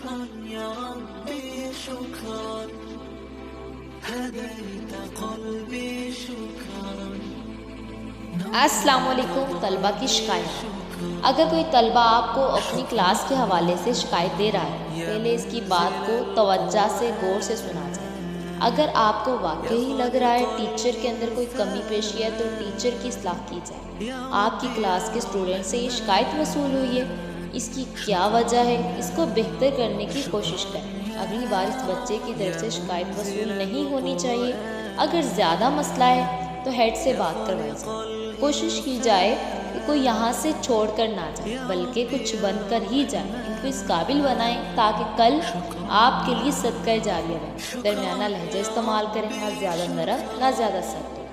شكرا يا ربي شكرا هديت قلبي شكرا. السلام علیکم طلبہ کی شکایت. اگر کوئی طلبہ آپ کو اپنی کلاس کے حوالے سے شکایت دے رہا ہے، پہلے اس کی بات کو توجہ سے غور سے سنا جائے. اگر آپ کو واقعی لگ رہا ہے ٹیچر کے اندر کوئی کمی پیشی ہے تو ٹیچر کی اصلاح کی جائے. آپ کی کلاس کے اسٹوڈنٹ سے یہ شکایت موصول ہوئی ہے، اس کی کیا وجہ ہے، اس کو بہتر کرنے کی کوشش کریں. اگلی بار اس بچے کی طرف سے شکایت وصول نہیں ہونی چاہیے. اگر زیادہ مسئلہ ہے تو ہیڈ سے بات کروائی جائے. کوشش کی جائے کہ کوئی یہاں سے چھوڑ کر نہ جائے بلکہ کچھ بن کر ہی جائے. ان کو اس قابل بنائیں تاکہ کل آپ کے لیے صدقہ جاریہ بنے. درمیانہ لہجہ استعمال کریں، نہ زیادہ نرم نہ زیادہ سخت ہو،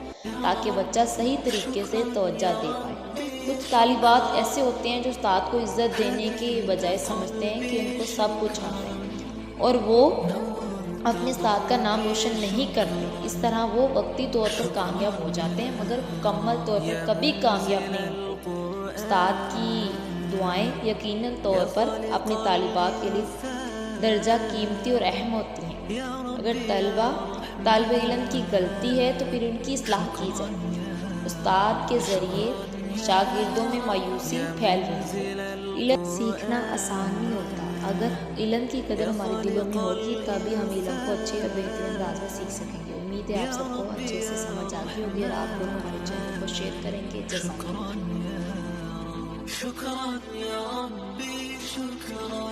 تاکہ بچہ صحیح طریقے سے توجہ دے پائے. کچھ طالبات ایسے ہوتے ہیں جو استاد کو عزت دینے کے بجائے سمجھتے ہیں کہ ان کو سب کچھ آتا ہے اور وہ اپنے استاد کا نام روشن نہیں کرتے. اس طرح وہ وقتی طور پر کامیاب ہو جاتے ہیں مگر مکمل طور پر کبھی کامیاب نہیں ہوتے. استاد کی دعائیں یقیناً طور پر اپنے طالبات کے لیے درجہ قیمتی اور اہم ہوتی ہیں. اگر طالب علم کی غلطی ہے تو پھر ان کی اصلاح کی جائے. استاد کے ذریعے شاگردوں میں مایوسی پھیل رہی ہے. علم سیکھنا آسان نہیں ہوتا. اگر علم کی قدر ہمارے دلوں میں ہوگی تبھی ہم علم کو اچھے اور بہترین انداز میں سیکھ سکیں گے. امید ہے آپ سب کو اچھے سے سمجھ آ گئی ہوگی اور آپ لوگ ہمارے چینل کو شیئر کریں گے. جزاک اللہ. شكرا يا ربي شكرا